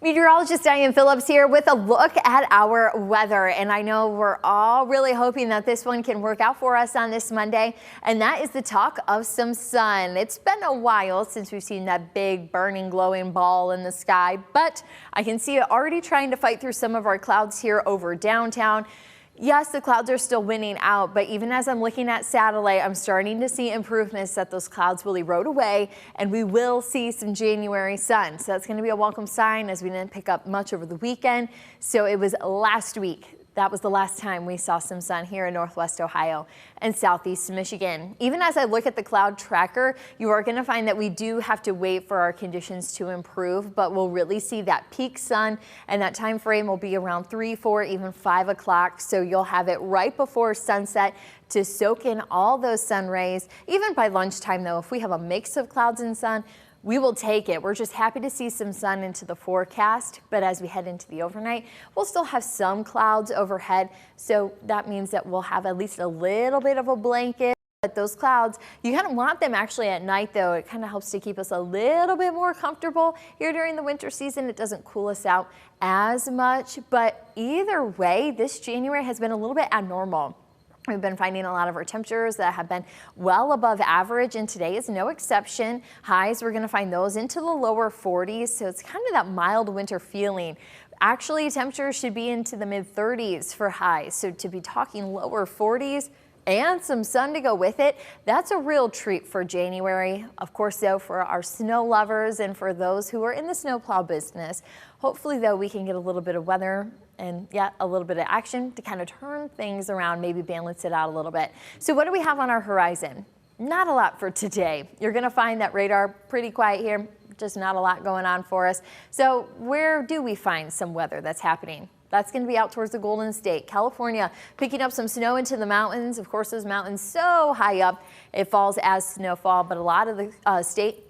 Meteorologist Diane Phillips here with a look at our weather. And I know we're all really hoping that this one can work out for us on this Monday. And that is the talk of some sun. It's been a while since we've seen that big burning glowing ball in the sky, but I can see it already trying to fight through some of our clouds here over downtown. Yes, the clouds are still winning out, but even as I'm looking at satellite, I'm starting to see improvements that those clouds will erode away and we will see some January sun. So that's going to be a welcome sign as we didn't pick up much over the weekend. So it was last week. That was the last time we saw some sun here in Northwest Ohio and Southeast Michigan. Even as I look at the cloud tracker, you are going to find that we do have to wait for our conditions to improve, but we'll really see that peak sun, and that time frame will be around 3, 4, even 5 o'clock. So you'll have it right before sunset to soak in all those sun rays. Even by lunchtime, though, if we have a mix of clouds and sun, we will take it. We're just happy to see some sun into the forecast, but as we head into the overnight, we'll still have some clouds overhead. So that means that we'll have at least a little bit of a blanket. But those clouds, you kind of want them actually at night, though. It kind of helps to keep us a little bit more comfortable here during the winter season. It doesn't cool us out as much, but either way, this January has been a little bit abnormal. We've been finding a lot of our temperatures that have been well above average, and today is no exception. Highs, we're going to find those into the lower 40s, so it's kind of that mild winter feeling. Actually, temperatures should be into the mid 30s for highs, so to be talking lower 40s and some sun to go with it, that's a real treat for January. Of course, though, for our snow lovers and for those who are in the snowplow business, hopefully, though, we can get a little bit of weather and a little bit of action to kind of turn things around, maybe balance it out a little bit. So what do we have on our horizon? Not a lot for today. You're going to find that radar pretty quiet here, just not a lot going on for us. So where do we find some weather that's happening? That's going to be out towards the Golden State, California, picking up some snow into the mountains. Of course, those mountains so high up, it falls as snowfall, but a lot of the state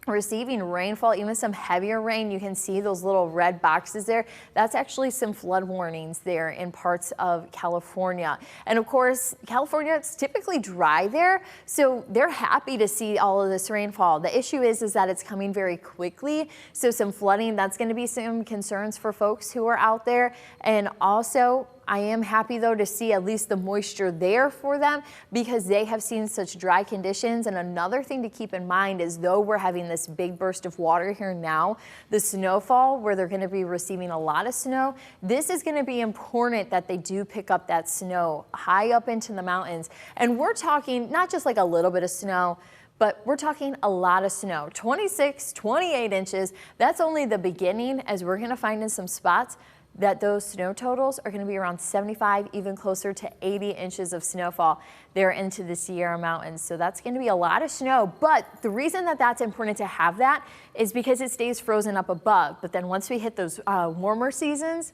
receiving rainfall, even some heavier rain. You can see those little red boxes there. That's actually some flood warnings there in parts of California. And of course, California, it's typically dry there, so they're happy to see all of this rainfall. The issue is that it's coming very quickly, so some flooding, that's going to be some concerns for folks who are out there. And also, I am happy, though, to see at least the moisture there for them because they have seen such dry conditions. And another thing to keep in mind is, though we're having this big burst of water here now, the snowfall, where they're going to be receiving a lot of snow, this is going to be important that they do pick up that snow high up into the mountains. And we're talking not just like a little bit of snow, but we're talking a lot of snow, 26, 28 inches. That's only the beginning, as we're going to find in some spots that those snow totals are going to be around 75, even closer to 80 inches of snowfall there into the Sierra Mountains. So that's going to be a lot of snow. But the reason that that's important to have that is because it stays frozen up above. But then once we hit those warmer seasons,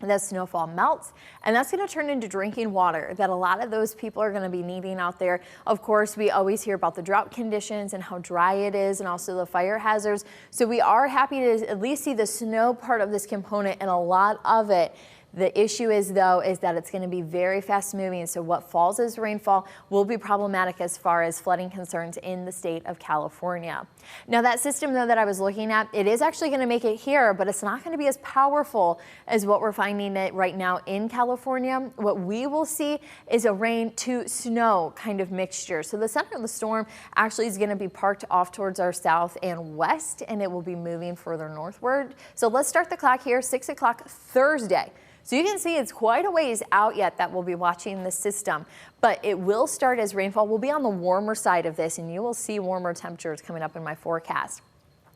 that snowfall melts, and that's going to turn into drinking water that a lot of those people are going to be needing out there. Of course, we always hear about the drought conditions and how dry it is, and also the fire hazards. So we are happy to at least see the snow part of this component, and a lot of it. The issue is, though, is that it's going to be very fast moving. So what falls as rainfall will be problematic as far as flooding concerns in the state of California. Now, that system, though, that I was looking at, it is actually going to make it here, but it's not going to be as powerful as what we're finding it right now in California. What we will see is a rain to snow kind of mixture. So the center of the storm actually is going to be parked off towards our south and west, and it will be moving further northward. So let's start the clock here, 6 o'clock Thursday. So you can see it's quite a ways out yet that we'll be watching this system, but it will start as rainfall. We'll be on the warmer side of this, and you will see warmer temperatures coming up in my forecast.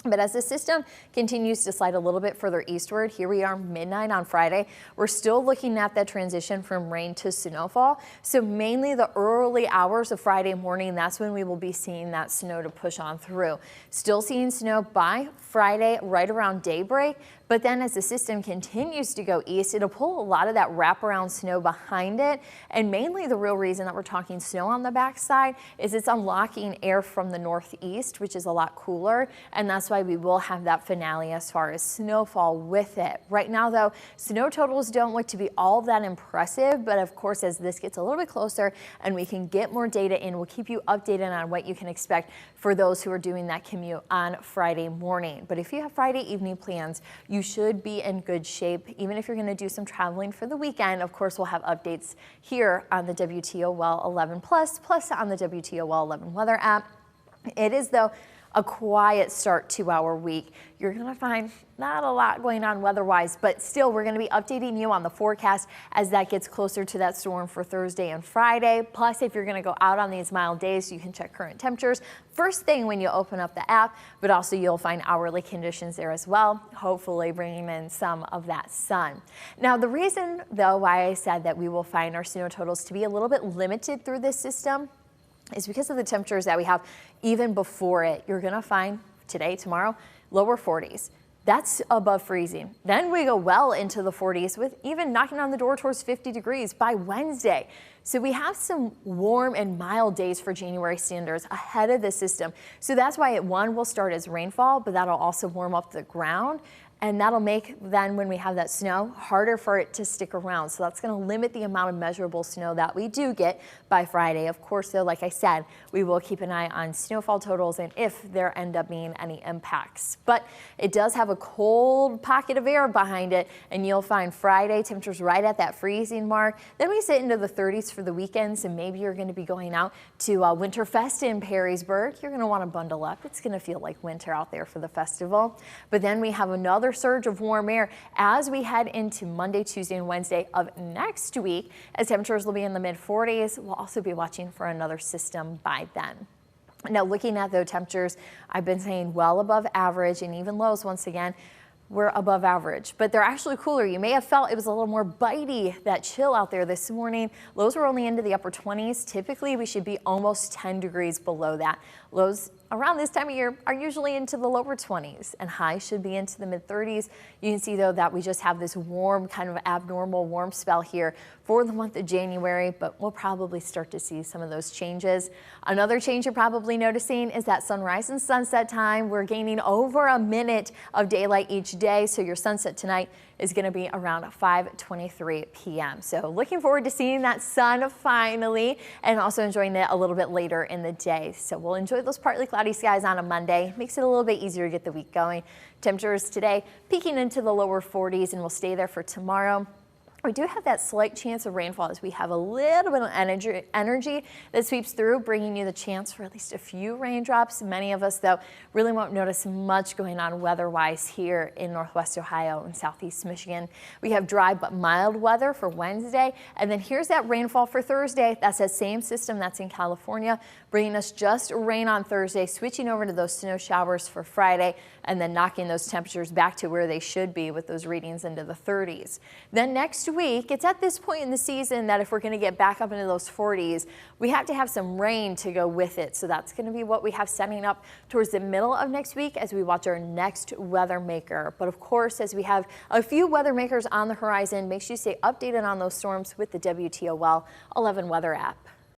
But as the system continues to slide a little bit further eastward, here we are midnight on Friday, we're still looking at that transition from rain to snowfall. So mainly the early hours of Friday morning, that's when we will be seeing that snow to push on through. Still seeing snow by Friday right around daybreak, but then as the system continues to go east, it'll pull a lot of that wraparound snow behind it. And mainly the real reason that we're talking snow on the backside is it's unlocking air from the northeast, which is a lot cooler, and that's that's why we will have that finale as far as snowfall with it. Right now, though, snow totals don't look to be all that impressive, but of course, as this gets a little bit closer and we can get more data in, we'll keep you updated on what you can expect for those who are doing that commute on Friday morning. But if you have Friday evening plans, you should be in good shape. Even if you're going to do some traveling for the weekend, of course, we'll have updates here on the WTOL 11 plus on the WTOL 11 weather app. It is, though, a quiet start to our week. You're going to find not a lot going on weather-wise, but still we're going to be updating you on the forecast as that gets closer to that storm for Thursday and Friday. Plus, if you're going to go out on these mild days, you can check current temperatures first thing when you open up the app, but also you'll find hourly conditions there as well, hopefully bringing in some of that sun. Now, the reason, though, why I said that we will find our snow totals to be a little bit limited through this system is because of the temperatures that we have even before it. You're going to find today, tomorrow, lower 40s. That's above freezing. Then we go well into the 40s with even knocking on the door towards 50 degrees by Wednesday. So we have some warm and mild days for January standards ahead of the system. So that's why it will start as rainfall, but that'll also warm up the ground. And that'll make then when we have that snow harder for it to stick around. So that's going to limit the amount of measurable snow that we do get by Friday. Of course, though, like I said, we will keep an eye on snowfall totals and if there end up being any impacts. But it does have a cold pocket of air behind it, and you'll find Friday temperatures right at that freezing mark. Then we sit into the 30s for the weekends, and maybe you're going to be going out to Winterfest in Perrysburg. You're going to want to bundle up. It's going to feel like winter out there for the festival. But then we have another surge of warm air as we head into Monday, Tuesday, and Wednesday of next week, as temperatures will be in the mid 40s. We'll also be watching for another system by then. Now, looking at those temperatures, I've been saying well above average, and even lows once again, we're above average, but they're actually cooler. You may have felt it was a little more bitey, that chill out there this morning. Lows were only into the upper 20s. Typically, we should be almost 10 degrees below that. Lows around this time of year are usually into the lower 20s, and highs should be into the mid 30s. You can see, though, that we just have this warm, kind of abnormal warm spell here for the month of January, but we'll probably start to see some of those changes. Another change you're probably noticing is that sunrise and sunset time. We're gaining over a minute of daylight each day, so your sunset tonight is going to be around 5:23 p.m. So looking forward to seeing that sun finally, and also enjoying it a little bit later in the day. So we'll enjoy those partly cloudy skies on a Monday. Makes it a little bit easier to get the week going. Temperatures today peaking into the lower 40s, and we'll stay there for tomorrow. We do have that slight chance of rainfall as we have a little bit of energy that sweeps through, bringing you the chance for at least a few raindrops. Many of us, though, really won't notice much going on weather-wise here in Northwest Ohio and Southeast Michigan. We have dry but mild weather for Wednesday, and then here's that rainfall for Thursday. That's that same system that's in California, bringing us just rain on Thursday, switching over to those snow showers for Friday, and then knocking those temperatures back to where they should be with those readings into the 30s. Then next week, it's at this point in the season that if we're going to get back up into those 40s, we have to have some rain to go with it. So that's going to be what we have setting up towards the middle of next week as we watch our next weather maker. But of course, as we have a few weather makers on the horizon, make sure you stay updated on those storms with the WTOL 11 weather app.